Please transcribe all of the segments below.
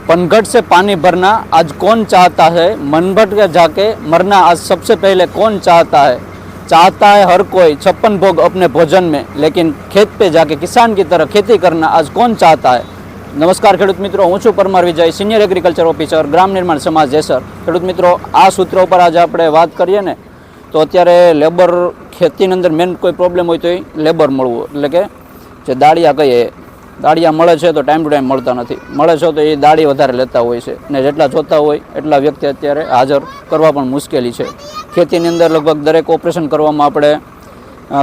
पनघट से पानी भरना आज कौन चाहता है, मनभट के जाके मरना आज सबसे पहले कौन चाहता है हर कोई 56 भोग अपने भोजन में, लेकिन खेत पे जाके किसान की तरह खेती करना आज कौन चाहता है। नमस्कार खेडूत मित्रों, हूँ छुं परमार विजय, सीनियर एग्रीकल्चर ऑफिसर, ग्राम निर्माण समाज जेसर। खेडूत मित्रों, आ सूत्रों पर आज આપણે વાત કરીએ ને તો અત્યારે લેબર ખેતીની અંદર મેન કોઈ પ્રોબ્લેમ હોય તો એ લેબર મળવું, એટલે કે જે દાળિયા કહીએ, દાળિયા મળે છે તો ટાઈમ ટુ ટાઈમ મળતા નથી, મળે છે તો એ દાળી વધારે લેતા હોય છે ને જેટલા જોતા હોય એટલા વ્યક્તિ અત્યારે હાજર કરવા પણ મુશ્કેલી છે। ખેતીની અંદર લગભગ દરેક ઓપરેશન કરવામાં આપણે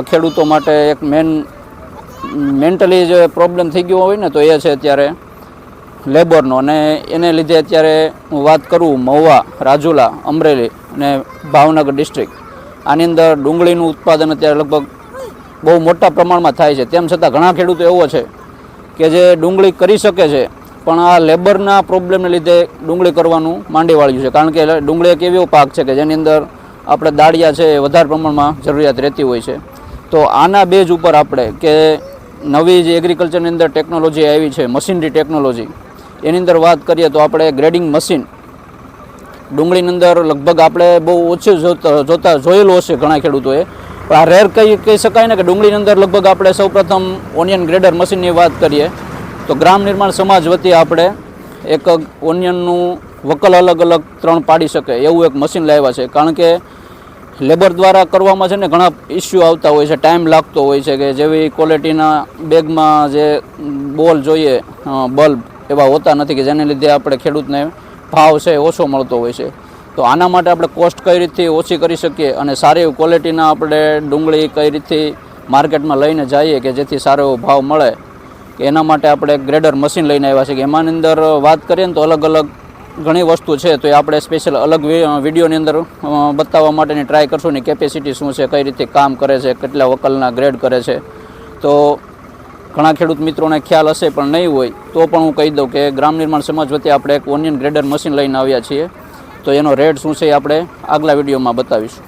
ખેડૂતો માટે એક મેન્ટલી જે પ્રોબ્લેમ થઈ ગયો હોય ને તો એ છે અત્યારે લેબરનો, અને એને લીધે અત્યારે હું વાત કરું મહુવા, રાજુલા, અમરેલી અને ભાવનગર ડિસ્ટ્રિક્ટ, આની અંદર ડુંગળીનું ઉત્પાદન અત્યારે લગભગ બહુ મોટા પ્રમાણમાં થાય છે। તેમ છતાં ઘણા ખેડૂતો એવો છે કે જે ડુંગળી કરી શકે છે પણ આ લેબરના પ્રોબ્લેમને લીધે ડુંગળી કરવાનું માંડી વાળ્યું છે, કારણ કે ડુંગળી એક એવો પાક છે કે જેની અંદર આપણે દાળિયા છે એ વધારે પ્રમાણમાં જરૂરિયાત રહેતી હોય છે। તો આના બેઝ ઉપર આપણે કે નવી જે એગ્રીકલ્ચરની અંદર ટેકનોલોજી આવી છે, મશીનરી ટેકનોલોજી, એની અંદર વાત કરીએ તો આપણે ગ્રેડિંગ મશીન ડુંગળીની અંદર લગભગ આપણે બહુ ઓછું જોયેલું હશે ઘણા ખેડૂતોએ, પણ આ રેર કહી શકાય ને કે ડુંગળીની અંદર લગભગ આપણે સૌપ્રથમ ઓનિયન ગ્રેડર મશીનની વાત કરીએ તો ગ્રામ નિર્માણ સમાજ વતી આપણે એક ઓનિયનનું વકલ અલગ અલગ 3 પાડી શકે એવું એક મશીન લાવ્યા છે। કારણ કે લેબર દ્વારા કરવામાં છે ને ઘણા ઇસ્યુ આવતા હોય છે, ટાઈમ લાગતો હોય છે, કે જેવી ક્વોલિટીના બેગમાં જે બોલ જોઈએ બલ્બ એવા હોતા નથી કે જેને લીધે આપણે ખેડૂતને ભાવ છે ઓછો મળતો હોય છે। તો આના માટે આપણે કોસ્ટ કઈ રીતથી ઓછી કરી શકીએ અને સારી એવી ક્વોલિટીના આપણે ડુંગળી કઈ રીતથી માર્કેટમાં લઈને જઈએ કે જેથી સારો એવો ભાવ મળે, કે એના માટે આપણે ગ્રેડર મશીન લઈને આવ્યા છે। કે એમાંની અંદર વાત કરીએ ને તો અલગ અલગ ઘણી વસ્તુ છે, તો એ આપણે સ્પેશિયલ અલગ વિડીયોની અંદર બતાવવા માટેની ટ્રાય કરશું ને કેપેસિટી શું છે, કઈ રીતે કામ કરે છે, કેટલા વકલના ગ્રેડ કરે છે। તો ઘણા ખેડૂત મિત્રોને ખ્યાલ હશે પણ નહીં હોય તો પણ હું કહી દઉં કે ગ્રામ નિર્માણ સમાજ વતી આપણે એક ઓનિયન ગ્રેડર મશીન લઈને આવ્યા છીએ, તો એનો રેટ શું છે એ આપણે આગલા વિડીયોમાં બતાવીશું।